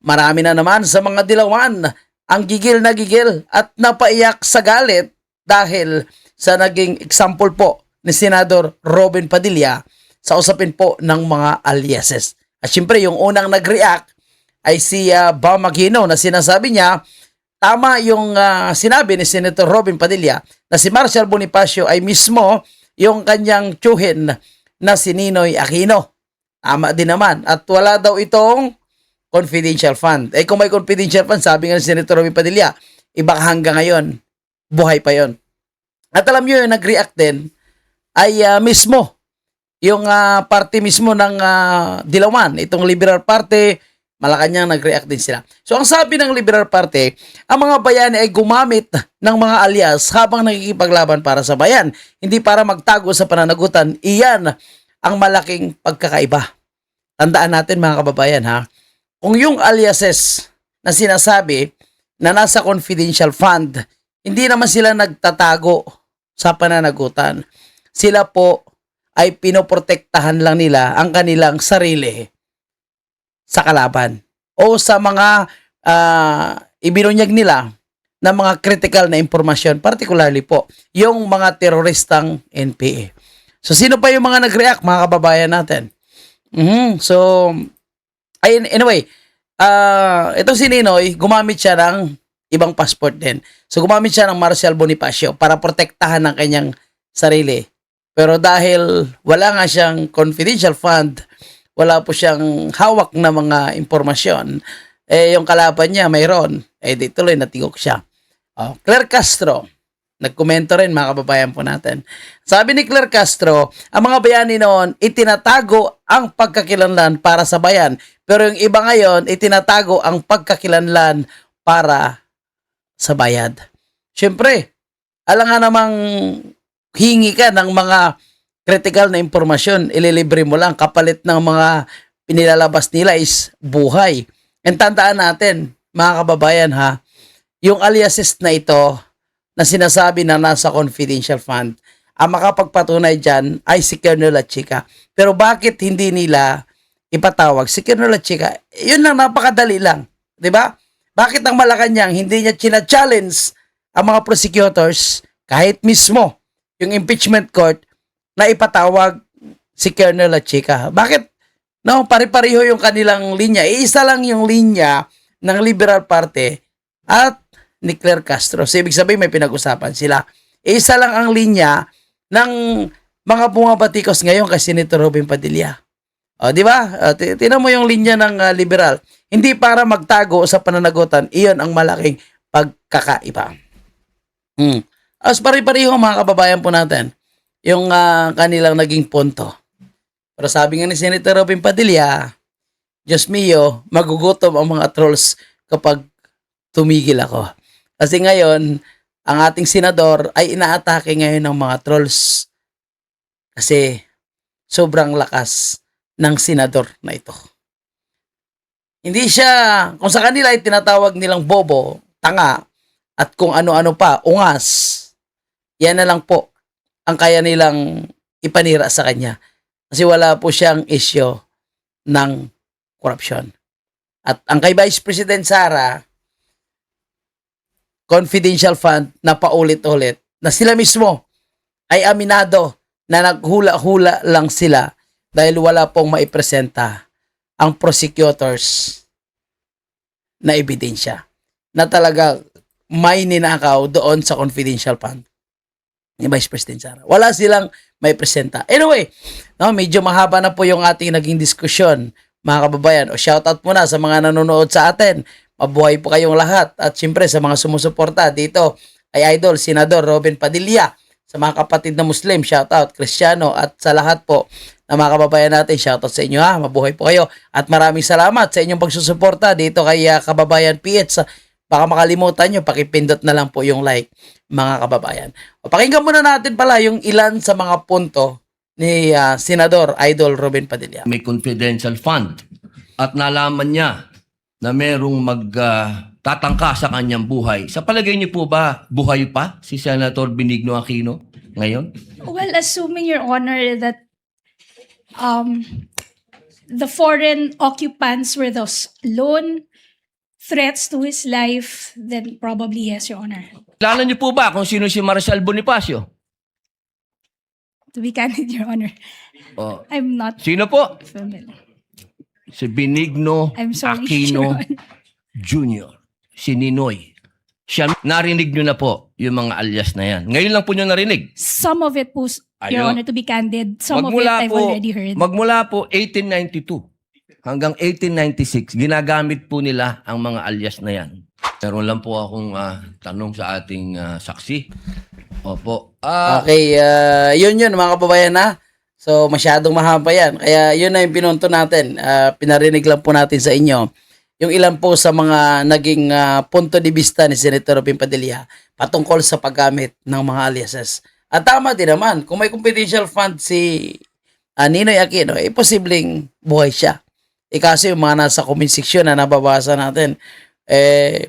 Marami na naman sa mga dilawan ang gigil na gigil at napaiyak sa galit dahil sa naging example po ni Senador Robin Padilla sa usapin po ng mga aliases. At syempre yung unang nag-react ay si Bam Aquino na sinasabi niya tama yung sinabi ni Senator Robin Padilla na si Marcial Bonifacio ay mismo yung kanyang tiyuhin na si Ninoy Aquino. Tama din naman. At wala daw itong confidential fund. Eh kung may confidential fund, sabi nga ni Senator Robin Padilla, iba hanggang ngayon, buhay pa yon. At alam nyo yung nag-react din ay mismo, yung party mismo ng Dilawan, itong Liberal Party, Malacanang nag-react din sila. So ang sabi ng Liberal Party, ang mga bayani ay gumamit ng mga alias habang nakikipaglaban para sa bayan, hindi para magtago sa pananagutan. Iyan ang malaking pagkakaiba. Tandaan natin mga kababayan ha, kung yung aliases na sinasabi na nasa confidential fund, hindi naman sila nagtatago sa pananagutan. Sila po ay pinoprotektahan lang nila ang kanilang sarili sa kalaban o sa mga ibinunyag nila na mga critical na impormasyon, particularly po yung mga teroristang NPA. So sino pa yung mga nag-react mga kababayan natin? So anyway, itong si Ninoy, gumamit siya ng ibang passport din. So gumamit siya ng Marcial Bonifacio para protektahan ng kanyang sarili. Pero dahil wala nga siyang confidential fund, wala po siyang hawak na mga impormasyon, eh yung kalaban niya mayroon, eh di tuloy natigok siya. Claire Castro, nagkomento rin mga kababayan po natin. Sabi ni Claire Castro, ang mga bayani noon itinatago ang pagkakilanlan para sa bayan. Pero yung iba ngayon itinatago ang pagkakilanlan para sa bayad. Siyempre, alam nga namang hingi ka ng mga critical na impormasyon, ililibre mo lang, kapalit ng mga pinilalabas nila is buhay. And tandaan natin, mga kababayan ha, yung aliases na ito, na sinasabi na nasa confidential fund, ang makapagpatunay dyan ay si Colonel Lachica. Pero bakit hindi nila ipatawag si Colonel Lachica? Yun lang, napakadali lang. Diba? Bakit ang Malacanang hindi niya china-challenge ang mga prosecutors kahit mismo yung impeachment court na ipatawag si Colonel Lachica? Bakit? No, pare-pareho yung kanilang linya. Iisa lang yung linya ng Liberal Party at ni Claire Castro. So, ibig sabihin may pinag-usapan sila. Isa lang ang linya ng mga bumabatikos ngayon kay Senator Robin Padilla. O, di ba? Tinan mo yung linya ng liberal. Hindi para magtago sa pananagutan, iyon ang malaking pagkakaiba. As pare-pareho mga kababayan po natin, yung kanilang naging punto. Pero sabi nga ni Senator Robin Padilla, Diyos mio, magugutom ang mga trolls kapag tumigil ako. Kasi ngayon, ang ating senador ay inaatake ngayon ng mga trolls. Kasi sobrang lakas ng senador na ito. Hindi siya, kung sa kanila ay tinatawag nilang bobo, tanga, at kung ano-ano pa, ungas, yan na lang po ang kaya nilang ipanira sa kanya. Kasi wala po siyang issue ng korupsyon. At ang kay Vice President Sara, confidential fund na paulit-ulit, na sila mismo ay aminado na naghula-hula lang sila dahil wala pong maipresenta ang prosecutors na ebidensya na talaga may ninakaw doon sa confidential fund ni Vice President Sara. Wala silang may presenta. Anyway, no, medyo mahaba na po yung ating naging diskusyon, mga kababayan. O shoutout muna sa mga nanonood sa atin. Mabuhay po kayong lahat. At siyempre sa mga sumusuporta dito ay Idol, Senador Robin Padilla. Sa mga kapatid na Muslim, shoutout, Kristiyano, at sa lahat po na mga kababayan natin, shoutout sa inyo ha. Mabuhay po kayo. At maraming salamat sa inyong pagsusuporta dito kay Kababayan PH. Baka makalimutan nyo, pakipindot na lang po yung like, mga kababayan. O, pakinggan muna natin pala yung ilan sa mga punto ni Senador Idol Robin Padilla. May confidential fund at nalaman niya na merong magtatangka sa kanyang buhay. Sa palagay niyo po ba, buhay pa si Senator Benigno Aquino ngayon? Well, assuming, Your Honor, that the foreign occupants were those lone threats to his life, then probably yes, Your Honor. Kilala niyo po ba kung sino si Marshal Bonifacio? To be candid, Your Honor, Oh. I'm not Sino po? familiar. Si Benigno I'm sorry, Your Aquino Honor. Jr. Si Ninoy. Siya, narinig niyo na po yung mga alias na yan. Ngayon lang po niyo narinig. Some of it po, Your Ayun. Honor, to be candid, some of it I've already heard. Magmula po 1892 hanggang 1896, ginagamit po nila ang mga alias na yan. Meron lang po akong tanong sa ating saksi. Opo. Okay, yun mga kababayan na. So masyadong mahaba yan. Kaya yun na yung pinunto natin. Pinarinig lang po natin sa inyo yung ilan po sa mga naging punto de vista ni Senator Robin Padilla patungkol sa paggamit ng mga aliases. At tama din naman, kung may confidential fund si Ninoy Aquino, posibleng buhay siya. Kasi yung mga nasa comment section na nababasa natin,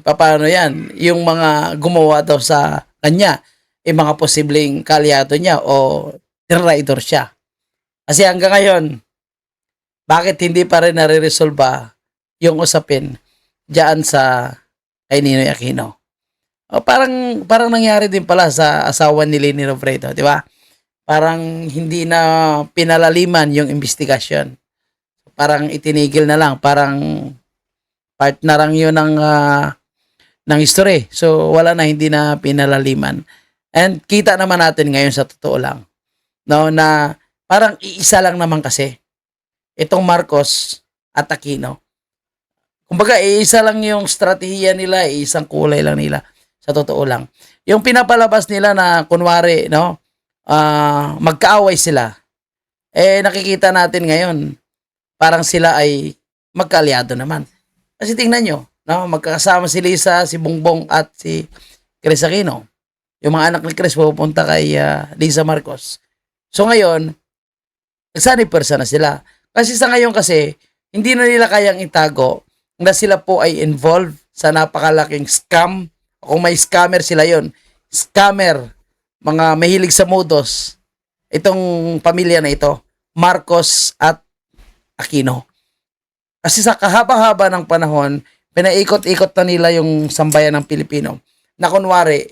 paano yan? Yung mga gumawa daw sa kanya, mga posibleng kalyado niya o traitor siya. Kasi hanggang ngayon, bakit hindi pa rin nare-resolve yung usapin diyan sa kay Ninoy Aquino? O parang nangyari din pala sa asawa ni Leni Robredo, di ba? Parang hindi na pinalaliman yung investigasyon. Parang itinigil na lang, parang part na lang yun ng history. So wala na, hindi na pinalaliman. And kita naman natin ngayon sa totoo lang, no, na parang iisa lang naman kasi itong Marcos at Aquino. Kumbaga, iisa lang yung strategiya nila, isang kulay lang nila. Sa totoo lang. Yung pinapalabas nila na kunwari, no, magkaaway sila. Nakikita natin ngayon, parang sila ay magkaalyado naman. Kasi tingnan nyo, no, magkakasama si Lisa, si Bongbong at si Chris Aquino. Yung mga anak ni Chris pupunta kay Lisa Marcos. So ngayon, nagsanib-persa na sila. Kasi sa ngayon kasi, hindi na nila kayang itago na sila po ay involved sa napakalaking scam. Kung may scammer sila yon, scammer, mga mahilig sa modus, itong pamilya na ito, Marcos at Aquino. Kasi sa kahaba-haba ng panahon, pinaikot-ikot na nila yung sambayan ng Pilipino. Na kunwari,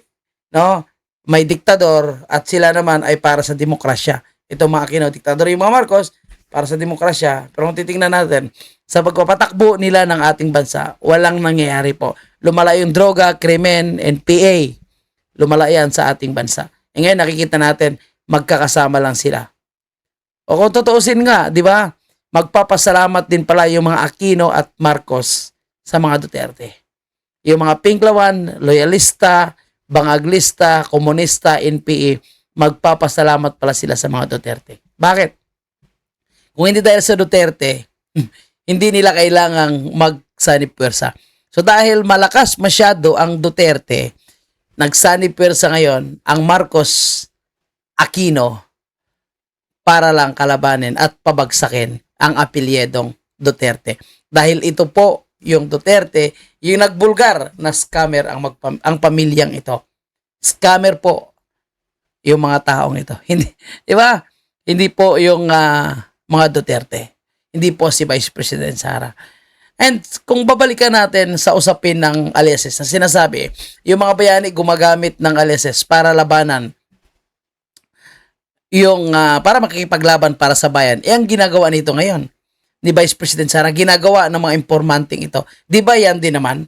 no, may diktador at sila naman ay para sa demokrasya. Ito mga Aquino, diktador yung mga Marcos, para sa demokrasya. Pero kung titingnan natin, sa pagpapatakbo nila ng ating bansa, walang nangyayari po. Lumala yung droga, krimen, NPA. Lumala yan sa ating bansa. Ngayon nakikita natin, magkakasama lang sila. O kung tutuusin nga, di ba? Magpapasalamat din pala yung mga Aquino at Marcos sa mga Duterte. Yung mga Pinklawan, loyalista, bangaglista, komunista, NPA, magpapasalamat pala sila sa mga Duterte. Bakit? Kung hindi dahil sa Duterte, hindi nila kailangang magsanib-pwersa. So dahil malakas masyado ang Duterte, nagsanib-pwersa ngayon ang Marcos Aquino para lang kalabanin at pabagsakin ang apelyedong Duterte. Dahil ito po yung Duterte, yung nagbulgar na scammer ang pamilyang ito. Scammer po yung mga taong ito. Hindi, di ba? Hindi po yung mga Duterte. Hindi po si Vice President Sara. And kung babalikan natin sa usapin ng aliases na sinasabi, yung mga bayani gumagamit ng aliases para labanan yung para makikipaglaban para sa bayan. Ang ginagawa nito ngayon ni Vice President Sara, ginagawa ng mga informanting ito. Di ba yan din naman?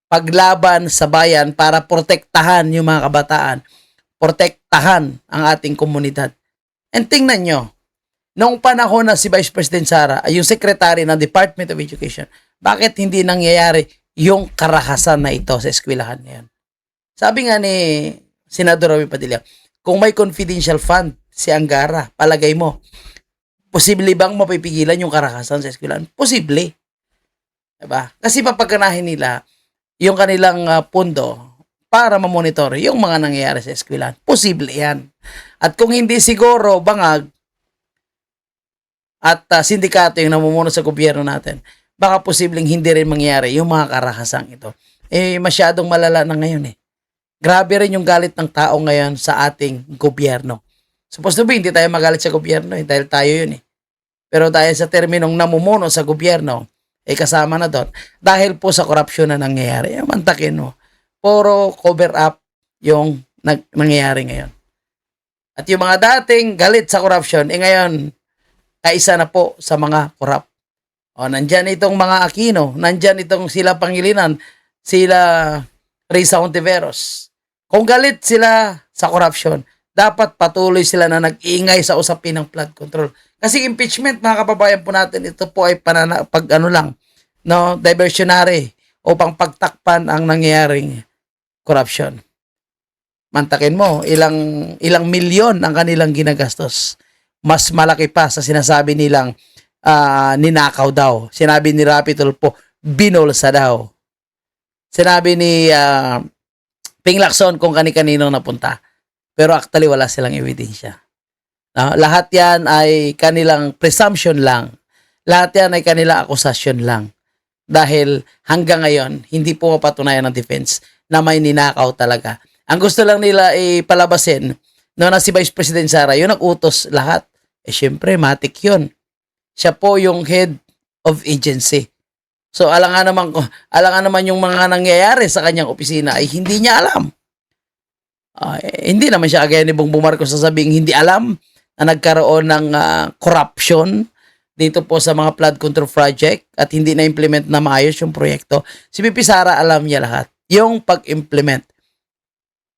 Paglaban sa bayan para protektahan yung mga kabataan, protektahan ang ating komunidad. And tingnan nyo, noong panahon na si Vice President Sara ay yung secretary ng Department of Education, bakit hindi nangyayari yung karahasan na ito sa eskwelahan ngayon? Sabi nga ni Senador Robin Padilla, kung may confidential fund si Angara, palagay mo, posible bang mapipigilan yung karahasan sa eskwelahan? Posible. Diba? Kasi papaganahin nila yung kanilang pundo para mamonitor yung mga nangyayari sa eskwelahan. Posible yan. At kung hindi siguro bangag at sindikato yung namumuno sa gobyerno natin, baka posibleng hindi rin mangyari yung mga karahasang ito. Masyadong malala na ngayon eh. Grabe rin yung galit ng tao ngayon sa ating gobyerno. Supposed to be, hindi tayo magalit sa gobyerno dahil tayo yun eh. Pero dahil sa terminong namumuno sa gobyerno, kasama na doon dahil po sa corruption na nangyayari. Mantakin mo. Puro cover up yung nangyayari ngayon. At yung mga dating galit sa corruption, ngayon, kaisa na po sa mga corrupt. O, nandyan itong mga Aquino, nandyan itong sila Pangilinan, sila Risa Ontiveros. Kung galit sila sa corruption, dapat patuloy sila na nag-iingay sa usapin ng flood control. Kasi impeachment, mga kababayan po natin, ito po ay diversionary upang pagtakpan ang nangyayaring corruption. Mantakin mo, ilang milyon ang kanilang ginagastos. Mas malaki pa sa sinasabi nilang ninakaw daw. Sinabi ni Rapi Tulfo, binolsa daw. Sinabi ni Ping Lacson kung kani-kanino napunta. Pero actually wala silang ebidensya. Lahat yan ay kanilang presumption lang. Lahat yan ay kanilang akusasyon lang. Dahil hanggang ngayon, hindi po mapatunayan ng defense na may ninakaw talaga. Ang gusto lang nila ipalabasin na si Vice President Sara, yun nag-utos lahat. Syempre, matik yun. Siya po yung head of agency. So, alangan naman yung mga nangyayari sa kanyang opisina ay hindi niya alam. Hindi naman siya agaya ni Bongbong Marcos sasabing hindi alam na nagkaroon ng corruption dito po sa mga flood control project at hindi na-implement na maayos yung proyekto. Si VP Sara alam niya lahat. Yung pag-implement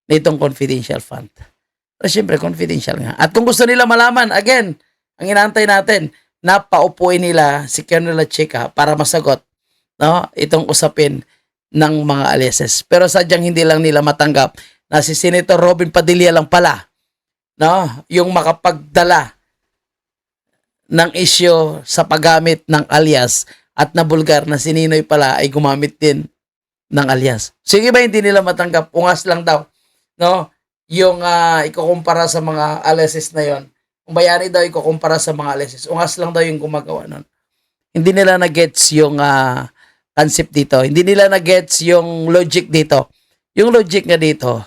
nitong confidential fund. Pero syempre, confidential nga. At kung gusto nila malaman, again, ang inaantay natin, napaupuin nila si Colonel Chica para masagot itong usapin ng mga aliases. Pero sadyang hindi lang nila matanggap na si Senator Robin Padilla lang pala yung makapagdala ng isyo sa paggamit ng alias at nabulgar na si Ninoy pala ay gumamit din ng alias. Sige ba hindi nila matanggap? Ungas lang daw. Yung ikukumpara sa mga aliases na yon. Kung Bayani daw ikukumpara sa mga aliases. Ungas lang daw yung gumagawa nun. Hindi nila na-gets yung concept dito. Hindi nila na-gets yung logic dito. Yung logic nga dito,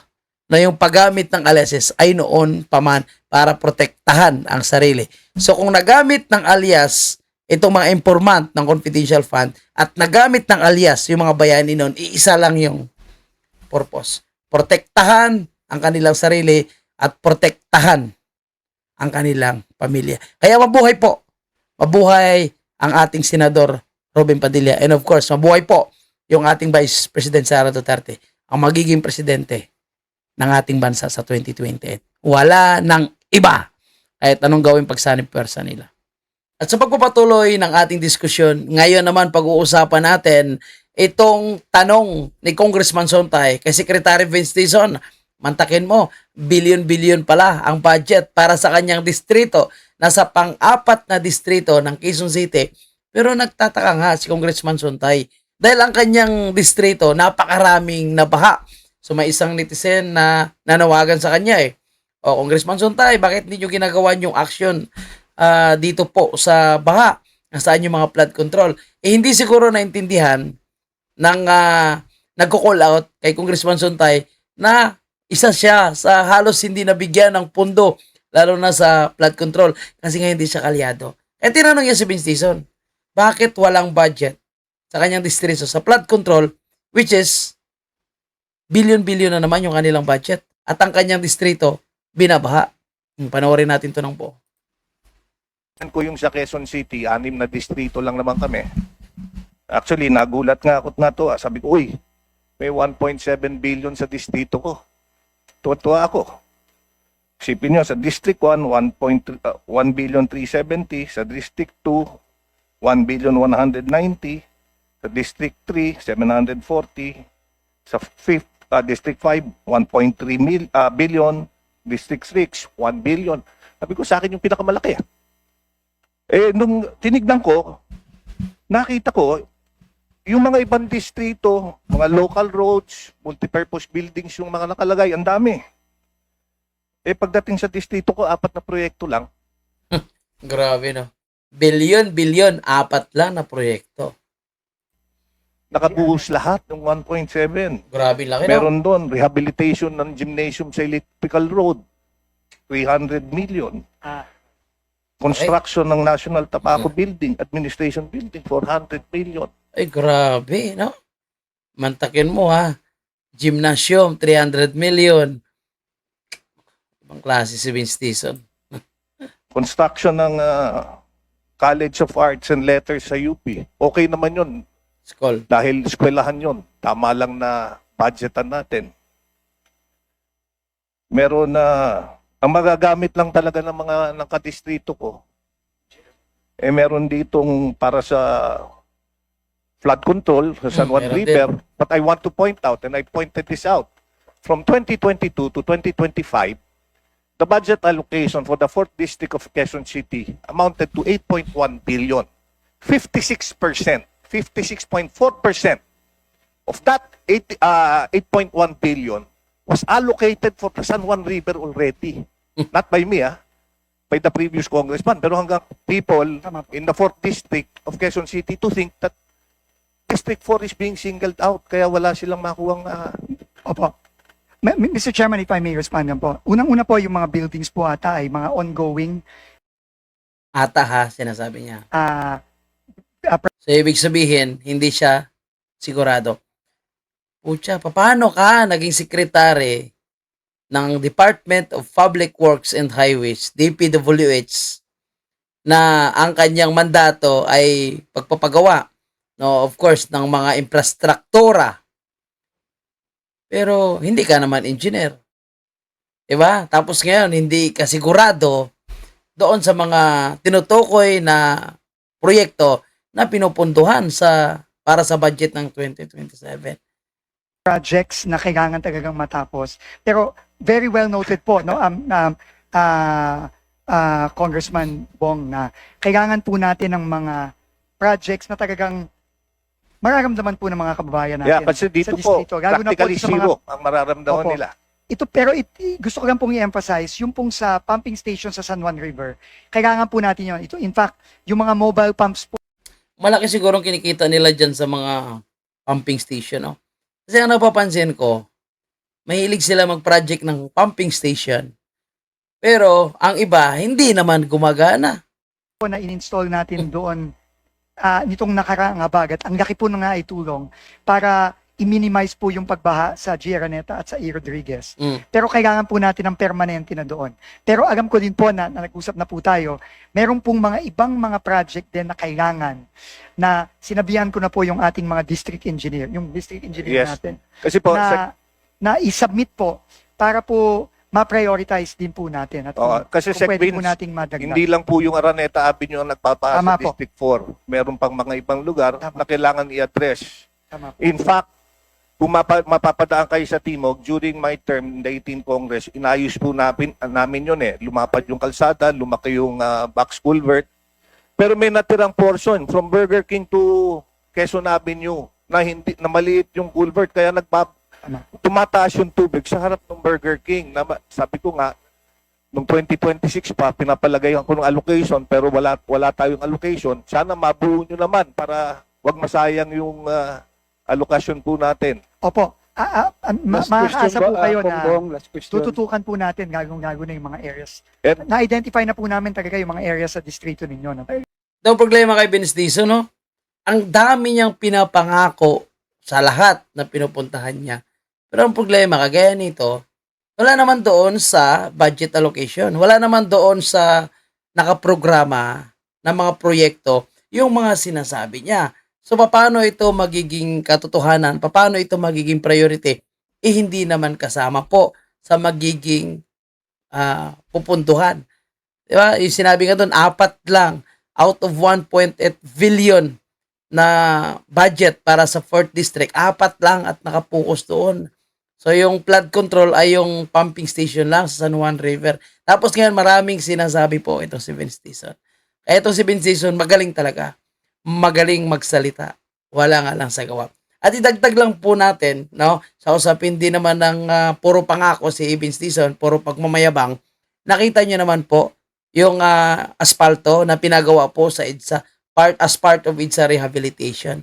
na yung paggamit ng aliases ay noon pa man para protektahan ang sarili. So kung nagamit ng alias itong mga informant ng confidential fund at nagamit ng alias yung mga bayani noon, iisa lang yung purpose. Protektahan ang kanilang sarili at protektahan ang kanilang pamilya. Kaya mabuhay po. Mabuhay ang ating Senador Robin Padilla. And of course, mabuhay po yung ating Vice President Sara Duterte, ang magiging presidente ng ating bansa sa 2028. Wala nang iba kahit anong gawin pagsanib pwersa nila. At sa pagpapatuloy ng ating diskusyon, ngayon naman pag-uusapan natin itong tanong ni Congressman Sontay kay Secretary Vince Dizon. Mantakin mo, bilyon-bilyon pala ang budget para sa kanyang distrito. Nasa pang-apat na distrito ng Quezon City. Pero nagtataka nga si Congressman Sontay dahil ang kanyang distrito napakaraming nabaha. So may isang netizen na nanawagan sa kanya Congressman Sontay, bakit hindi nyo ginagawa yung action dito po sa baha? Nasaan yung mga flood control? Hindi siguro naintindihan ng nagko-call out kay Congressman Sontay na isa siya sa halos hindi nabigyan ng pundo lalo na sa flood control kasi nga hindi siya kalyado. Tinanong niya si Vince Dizon, bakit walang budget sa kanyang distrito sa flood control which is bilyon-bilyon na naman yung kanilang budget at ang kanyang distrito binabaha. Panoorin natin to ng buo. Ko yung sa Quezon City, 6 na distrito lang naman kami. Actually, nagulat nga ako nga to. Sabi ko, uy, may 1.7 billion sa distrito ko. Tuwa ako. Isipin nyo, sa District 1, 1 billion 370. Sa District 2, 1 billion 190. Sa District 3, 740. Sa District 5, 1.3 billion. District 6, 1 billion. Sabi ko, sa akin yung pinakamalaki. Nung tinignan ko, nakita ko, yung mga ibang distrito, mga local roads, multipurpose buildings, yung mga nakalagay, ang dami. Pagdating sa distrito ko, 4 na proyekto lang. Grabe no. Bilyon, 4 lang na proyekto. Nakabuhos lahat ng 1.7. Grabe laki no. Meron doon, rehabilitation ng gymnasium sa Electrical Road, 300 million. Construction ng National Tobacco Building, Administration Building, 400 million. Ay, grabe, no? Mantakin mo, ha? Gymnasium, 300 million. Ibang klase si Vince Dizon. Construction ng College of Arts and Letters sa UP. Okay naman yun Skol. dahil eskwelahan yun. Tama lang na budgetan natin. Meron na ang magagamit lang talaga ng mga ng kadistrito ko. Meron ditong para sa flood control sa San Juan meron River. But I want to point out, and I pointed this out, from 2022 to 2025, the budget allocation for the 4th District of Quezon City amounted to 8.1 billion. 56%, 56.4% of that 8.1 billion was allocated for the San Juan River already. Not by me, by the previous congressman. Pero hanggang people in the 4th District of Quezon City to think that District 4 is being singled out, kaya wala silang makuhang... Opo. Mr. Chairman, if I may respond lang po. Unang-una po, yung mga buildings po ata ay mga ongoing. Ata, ha? Sinasabi niya. ah So, ibig sabihin, hindi siya sigurado. Pucha, paano ka naging sekretary ng Department of Public Works and Highways, DPWH, na ang kanyang mandato ay pagpapagawa, no, of course, ng mga infrastruktura. Pero hindi ka naman engineer. Diba? Tapos ngayon, hindi ka sigurado doon sa mga tinutukoy na proyekto na pinupunduhan para sa budget ng 2027. projects na kailangan talagang matapos. Pero very well noted po, no, Congressman Bong, na kailangan po natin ng mga projects na talagang mararamdaman po ng mga kababayan natin. Yeah, kasi dito sa po, distrito. Lalo na po practically sa mga- zero ang mararamdaman Opo. nila. Pero gusto ko lang pong i-emphasize, yung pong sa pumping station sa San Juan River, kailangan po natin yun. In fact, yung mga mobile pumps po, Malaki siguro kinikita nila dyan sa mga pumping station, no? Kasi ang napapansin ko, mahilig sila mag-project ng pumping station. Pero ang iba, hindi naman gumagana. na in-install natin doon nitong nakaraang habagat, ang laki po na nga itulong para i-minimize po yung pagbaha sa G. Araneta at sa E. Rodriguez. Pero kailangan po natin ng permanente na doon. Pero alam ko din po na nag-usap na po tayo, meron pong mga ibang mga project din na kailangan na sinabihan ko na po yung ating mga district engineer, yung district engineer Yes. natin, Kasi po, na i-submit po para po ma-prioritize din po natin at kasi kung pwede po Vince, nating madagdag. hindi lang po yung Araneta Avenue ang nagpapasa Tama sa po. District 4. Meron pang mga ibang lugar Tama. na kailangan i-address. Tama po. In fact, kung mapapadaan kayo sa Timog, during my term in the 18th Congress, inayos po namin yun eh. Lumapad yung kalsada, lumaki yung box culvert. Pero may natirang portion from Burger King to Quezon Avenue na maliit yung culvert, kaya Tama. tumataas yung tubig sa harap ng Burger King. Sabi ko nga, noong 2026 pa, pinapalagay ko ng allocation, pero wala tayong allocation. Sana mabuo nyo naman para wag masayang yung allocation po natin. Opo. Makakaasa po kayo na Last question. tututukan po natin gagong-gago na yung mga areas. And- Na-identify na po namin talaga yung mga areas sa distrito ninyo. No? Daw problema kay Vince Dizon, no? Ang dami niyang pinapangako sa lahat na pinupuntahan niya. Pero ang problema, kagaya nito, wala naman doon sa budget allocation. Wala naman doon sa nakaprograma na mga proyekto yung mga sinasabi niya. So, paano ito magiging katotohanan? Paano ito magiging priority? Hindi naman kasama po sa magiging pupuntuhan. Diba? Yung sinabi nga doon, 4 lang out of 1.8 billion na budget para sa 4th District. 4 lang at nakapokus doon. So, yung flood control ay yung pumping station lang sa San Juan River. Tapos ngayon, maraming sinasabi po itong si Vince Dizon. Kaya itong si Vince Dizon, magaling talaga. Magaling magsalita. Wala nga lang sa gawa. At idagdag lang po natin, no, sa usapin din naman ng puro pangako si Vince Dizon, puro pagmamayabang, nakita nyo naman po yung asfalto na pinagawa po sa EDSA as part of EDSA rehabilitation.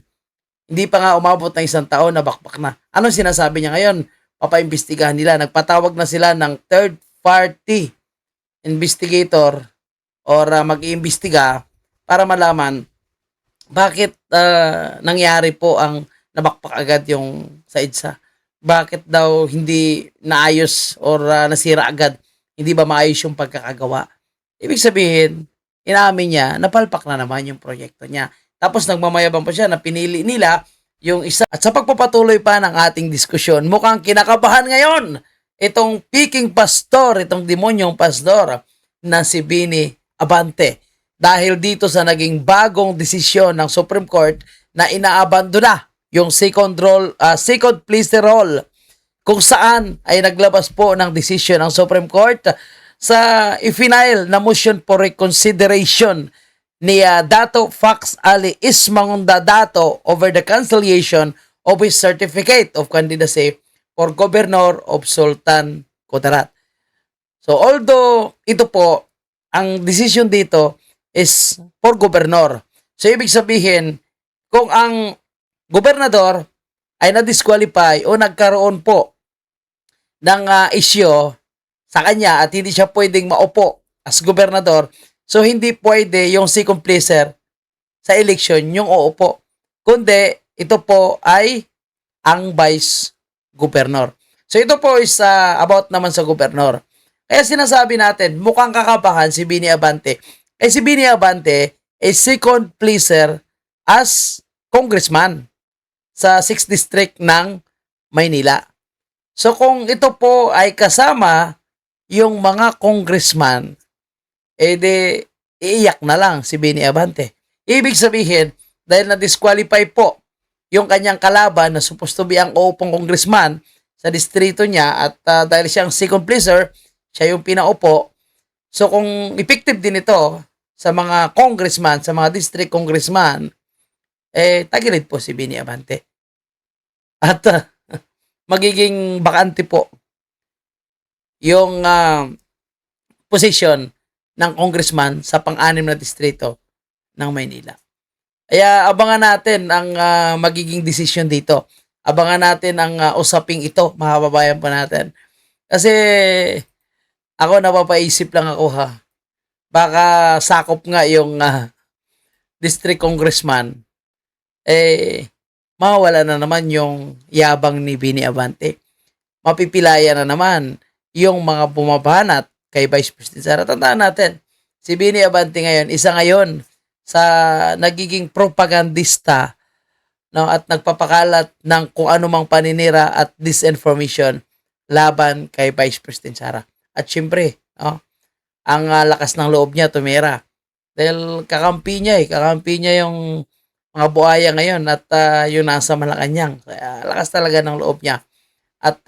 Hindi pa nga umabot ng 1 taon na bakbak na. Anong sinasabi niya ngayon? Papaimbestigahan nila. Nagpatawag na sila ng third party investigator or mag-iimbestiga para malaman bakit nangyari po ang nabakpak agad yung sa EDSA. Bakit daw hindi naayos or nasira agad? Hindi ba maayos yung pagkakagawa? Ibig sabihin, inamin niya, napalpak na naman yung proyekto niya. Tapos nagmamayabang pa siya na pinili nila yung isa. At sa pagpapatuloy pa ng ating diskusyon, mukhang kinakabahan ngayon itong peking pastor, itong demonyong pastor na si Bini Abante. Dahil dito sa naging bagong desisyon ng Supreme Court na inaabandona yung second pleader role, kung saan ay naglabas po ng desisyon ng Supreme Court sa i-final na motion for reconsideration ni Dato Fax Ali Ismangunda Dato over the cancellation of his certificate of candidacy for Governor of Sultan Kudarat. So although ito po, ang decision dito is for Governor. So ibig sabihin, kung ang Gobernador ay na-disqualify o nagkaroon po ng issue sa kanya at hindi siya pwedeng maupo as Gobernador, so hindi pwede yung second placer sa election yung uupo. Kundi ito po ay ang Vice Governor. So ito po is about naman sa Gobernador. Kaya sinasabi natin, mukhang kakabahan si Bini Abante. Si Bini Abante ay second placer as congressman sa 6th District ng Maynila. So kung ito po ay kasama yung mga congressman, di iiyak na lang si Bini Abante. Ibig sabihin, dahil na-disqualify po yung kanyang kalaban na supposed to be ang uupong congressman sa distrito niya at dahil siyang second placer, siya yung pinaupo. So kung effective din ito sa mga congressman, sa mga district congressman, tagilid po si Bini Abante. At magiging bakante po yung position ng congressman sa pang-anim na distrito ng Maynila. Kaya abangan natin ang magiging decision dito. Abangan natin ang usaping ito, mga kababayan po natin. Kasi ako napapaisip lang ako ha. Baka sakop nga yung district congressman, mawala na naman yung yabang ni Bini Abante. Mapipilaya na naman yung mga bumabanat kay Vice President Sara. Tandaan natin, si Bini Abante ngayon, isa ngayon sa nagiging propagandista, no, at nagpapakalat ng kung anumang paninira at disinformation laban kay Vice President Sara. At syempre, ang lakas ng loob niya tumira. Dahil kakampi niya yung mga buhaya ngayon at yung nasa Malacanang. Kaya lakas talaga ng loob niya. At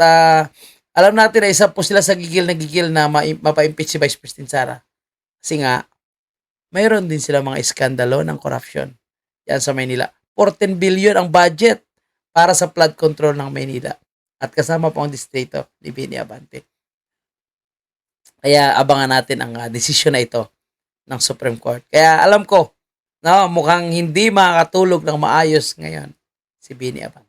alam natin na isa po sila sa gigil na mapa-impeach si Vice President Sara. Kasi nga, mayroon din sila mga iskandalo ng corruption. Yan sa Maynila. 14 billion ang budget para sa flood control ng Maynila. At kasama po ang distrito ni Bini Abante. Kaya abangan natin ang desisyon na ito ng Supreme Court. Kaya alam ko, no, mukhang hindi makakatulog ng maayos ngayon si Bini Abante.